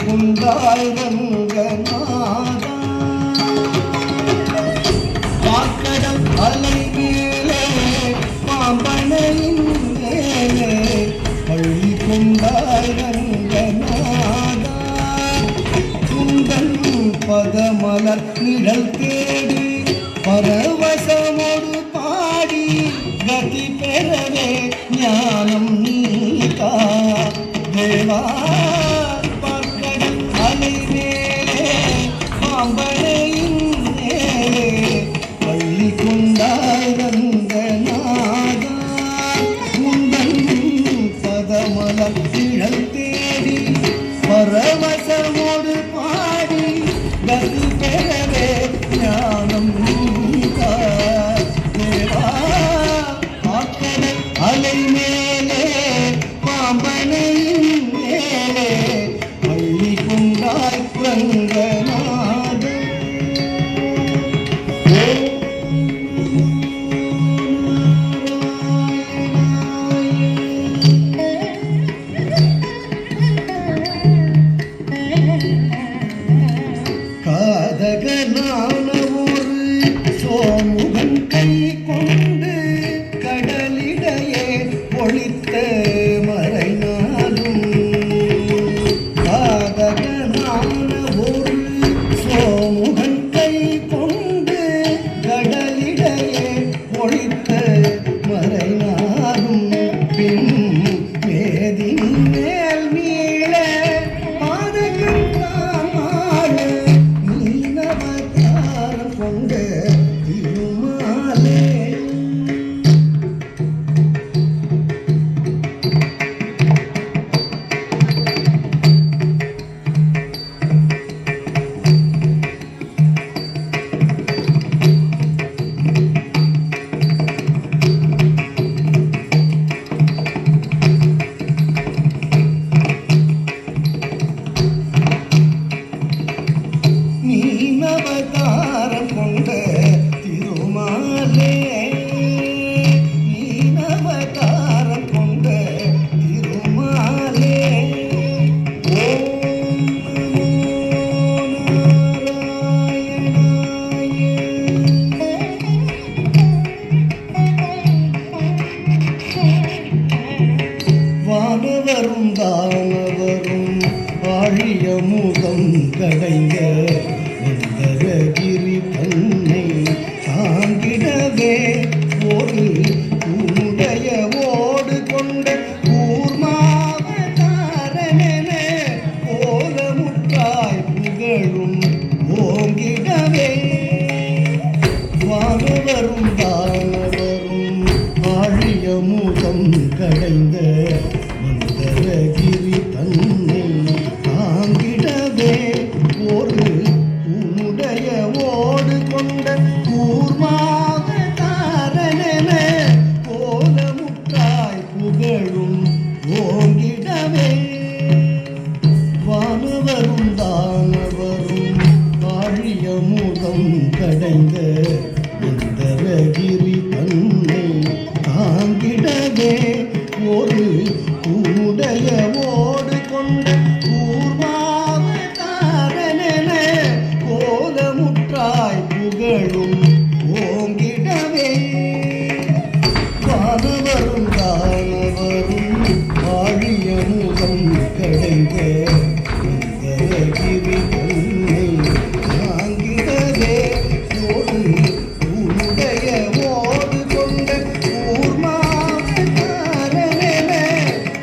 கொண்டாய் ரங்கநாதா பாக்கடம் அலை மேலே பாம்பனையின் மேலே பள்ளி கொண்டாய் ரங்கநாதா துந்தன் பதமலர் நிழல் தேடி பரவசமோடு பாடி கதி பெறவே ஞானம் நீதா தேவா பாக்கடல் அலை மேலே பாம்பனையின் மேலே பள்ளி கொண்டாய் ரங்கநாதா முந்தன் பதமலர் நிழல் தேடி பரவசமோடு பாடி கதி பெறவே ஞானம் நீதா தேவா பாக்கடல் அலை மேலே பாம்பனையின் மேலே பள்ளி கொண்டாய் ரங்கநாதா காதகனான ஒரு சோமுகன் கை கொண்டு கடலிடையே ஒளித்த மறைநாளும் காதகனான ஒரு சோமுகன் கை கொண்டு கடலிடையே ஒளித்த மறைநாளும் பின் மேதின் மேல் மீள பாதகம் தாமாட மீனவதாரம் கொண்ட திருமாலே மீனவதாரம் கொண்ட திருமாலே மீனவதாரம் கொண்ட திருமாலே ஓம் வானவரும் தானவரும் ஆழிய முகம் கடைந்த மந்தரகிரி தன்னை தாங்கிடவே ஒரு உடைய ஓடு கொண்ட கூர்மாவதாரனென கோலமுற்றாய் புகழும் ஓங்கிடவே வானவரும் தானவரும் ஆழிய முகம் கடைந்த மந்தரகிரி தன்னை தாங்கிடவே ஒரு உன்னுடைய ஓடு கொண்ட கூர்மாவதாரனென கோலமுற்றாய் புகழும் ஓங்கிடவே வானவரும் தானவரும் ஆழிய முகம் கடைந்த மந்தரகிரி தன்னை தாங்கிடவே ஒரு உன்னுடைய ஓடு கொண்ட கூர்மாவதாரனென கோலமுற்றாய் புகழும் ஓங்கிடவே வானவரும் தானவரும் ஆழிய முகம் கடைந்த மந்தரகிரி தன்னை தாங்கிடவே ஒரு உன்னுடைய ஓடு கொண்ட கூர்மாவதாரனென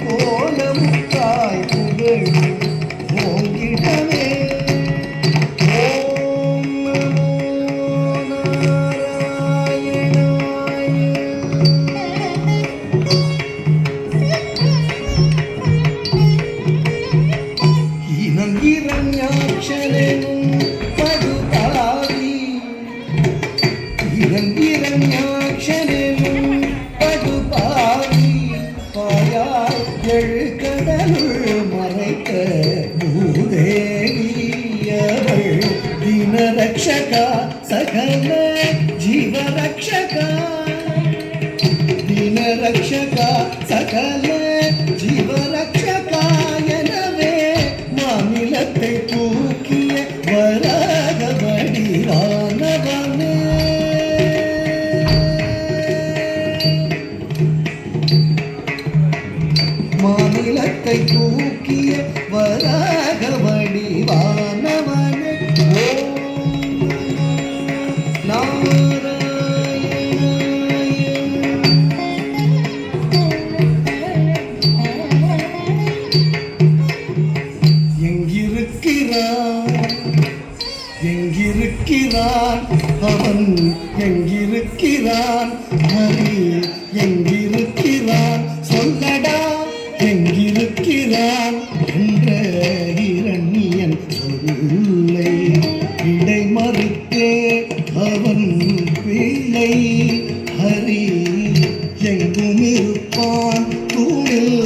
கோலமுற்றாய் புகழும் ஓங்கிடவே ஓம் நமோ நாராயணாய இரண்யாட்சரனும் படுபாவி இரண்யாட்சரனும் படுபாவி பாயால் எழுகடலுள் மறைத்த பூதேவியவள் தினரக்ஷகா சகல ஜீவரக்ஷகா தினரக்ஷகா சகல ஜீவரக்ஷகா எனவே மாநிலத்தை எங்கிருக்கிறான் ஹரி எங்கிருக்கிறான் சொல்லடா எங்கிருக்கிறான் என்ற இரணியன் சொல்லை இடை மறுத்தே அவன் பிள்ளை ஹரி எங்கும் இருப்பான் தூணில்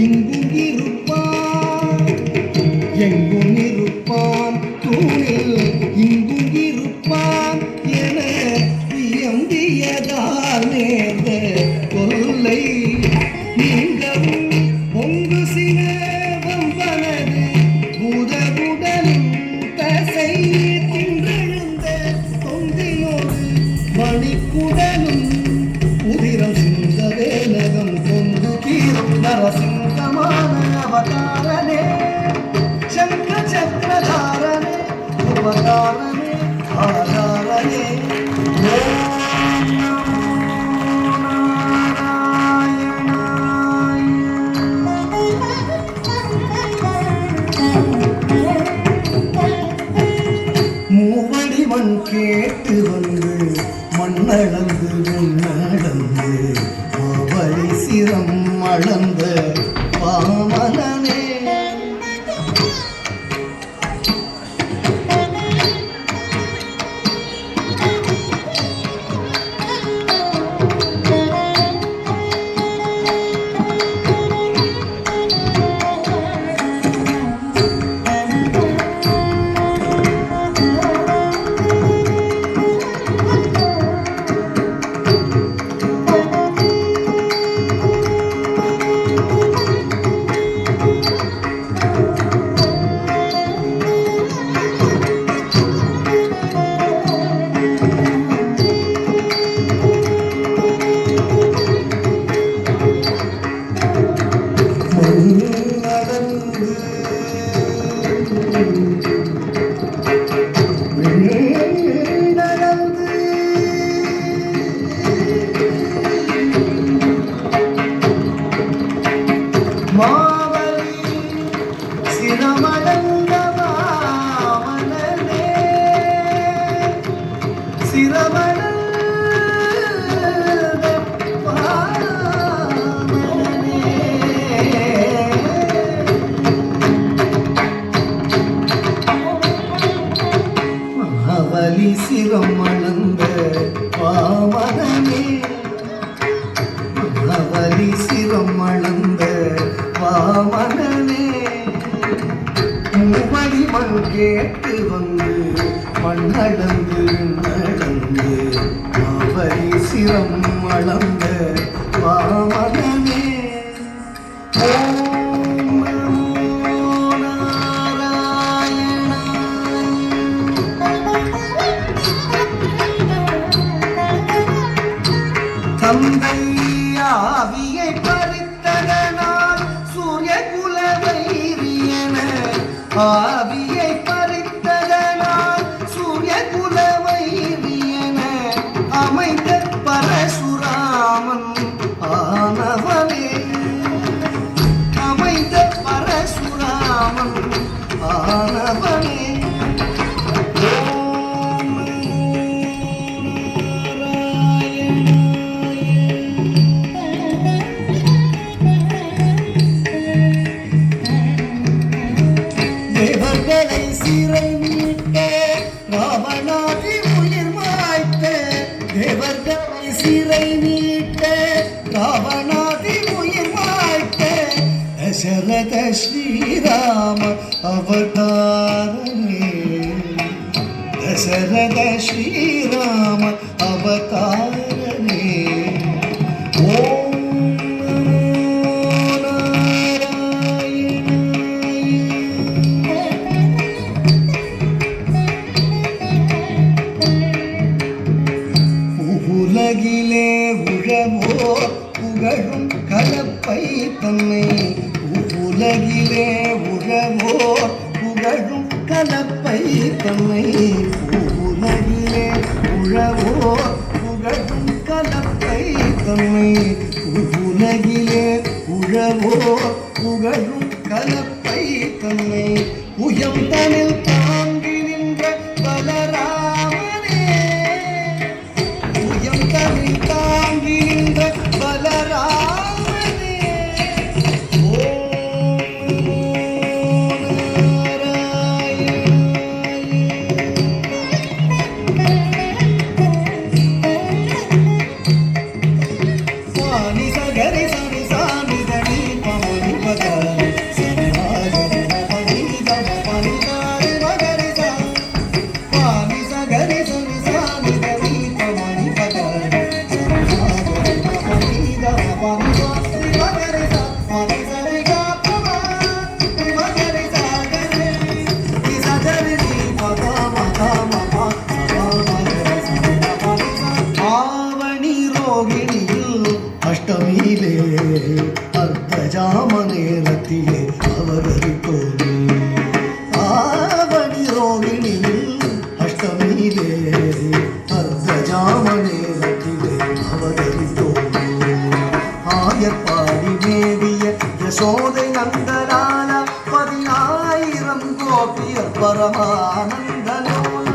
இங்கும் இருப்பான் எங்கும் இருப்பான் தூணில் இங்கும் இருப்பான் என எம்பியதால் நேர்ந்த கொல்லை நீங்கவும் பொங்கு சினவம்பனது பூதகுடலும் தசை தின்றெழுந்த தொந்தியோடு மணிக்குடலும் உதிரம் சிந்த வேலகம் கொண்டு கீரும் நரசிங்கமான அவதாரனே சங்க சக்கரதாரனே உபகாரனே ஆதாரனே மூவடி மண் கேட்டு வந்து மண்ணளந்து விண்ணடந்து மாவழி சிரம் அளந்த பாமலனே சிரம் அளந்த பாமனனே அவலி சிரம் அளந்த பாமனனே மூவடி மண் கேட்டு வந்து மண்ணளந்து நடந்து அவலி சிரம் அளந்த பாமனனே தந்தை ஆவியை பறித்ததனால் சூரிய குலவைரியன ஆவியை பறித்ததனால் சூரிய குலவைரியன அமைந்த பரசுராமன் ஆனவனே அமைந்த பரசுராமன் ஆனவனே தேவர்களை சிறை மீட்ட ராவணாதி உயிர் மாய்த்த தேவர்களை சிறை மீட்ட ராவணாதி உயிர் மாய்த்த தசரத ஸ்ரீராம அவதாரனே தசரத ஸ்ரீராம அவதாரனே உலகிலே உழவோ புகழும் கலப்பை தன்னை உலகிலே உழவோ புகழும் கலப்பை தன்னை உலகிலே உழவோ புகழும் கலப்பை தன்னை உலகிலே உழவோ புகழும் கலப்பை தன்னை உயம் தனில் தாங்கி நின்ற பலராமனே உயம் தனில் கோபியர் பரமானந்தலோல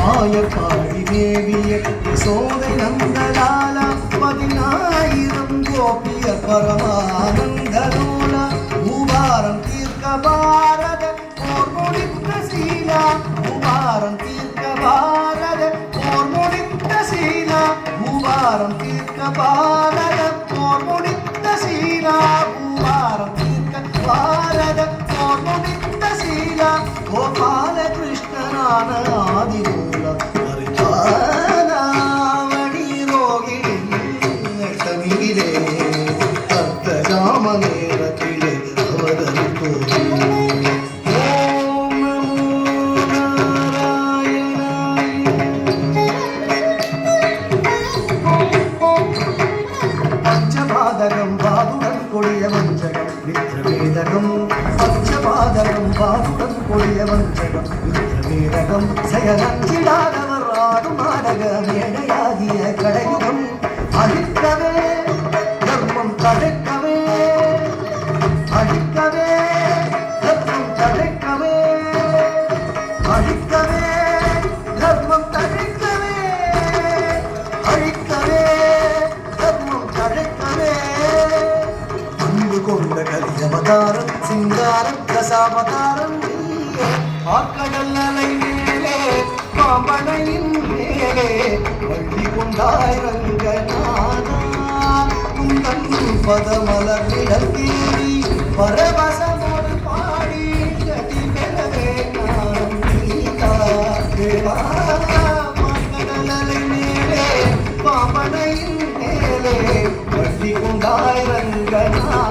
ஆயப்பாடி தேவிய யசோதை நந்தலால 10000 கோபியர் பரமானந்தலோல பூபாரம் தீர்க்க பாரத போர் முடித்த சீலா பூபாரம் தீர்க்க பாரத போர் முடித்த சீலா பூபாரம் தீர்க்க பாரத போர் முடித்த சீலா பூபாரம் தீர்க்க பாரத போர் முடித்த சீலா கோபால கிருஷ்ணனான ஆதிமூல பரிபாலனாவடி ரோகிணியில் தமிழிலே அர்த்தஜாம நேரத்திலே அவதரித்தோம். பஞ்சபாதகம் பாதுடன் கொடிய வஞ்சகம் மித்ரவேதகம் பஞ்சபாதகம் பாதுடன் கொடிய வஞ்சகம் மித்ரவேதகம் செயலஞ்சிடாதவர் ஆடும் நாடக மேடையாகிய கடையுகம் அழிக்கவே தர்மம் தழைக்கவே அழிக்கவே தர்மம் தழைக்கவே அழிக்கவே தர்மம் தழைக்கவே அழிக்கவே தர்மம் தழைக்கவே அன்பு கொண்ட கலியவதாரம் சிங்காரம் தசாவதாரம் நீயே ஆக்கடல் அலை மேலே பாம்பனையின் மேலே வள்ளி கொண்டாய் ரங்கநாதா குந்தன் பதமலர் நிழல் தேடி பரவசமோடு பாடி கதி பெறவே நானும் நீதா தேவா ஆக்கடல் அலை மேலே பாம்பனையின் மேலே வள்ளி கொண்டாய் ரங்கநாதா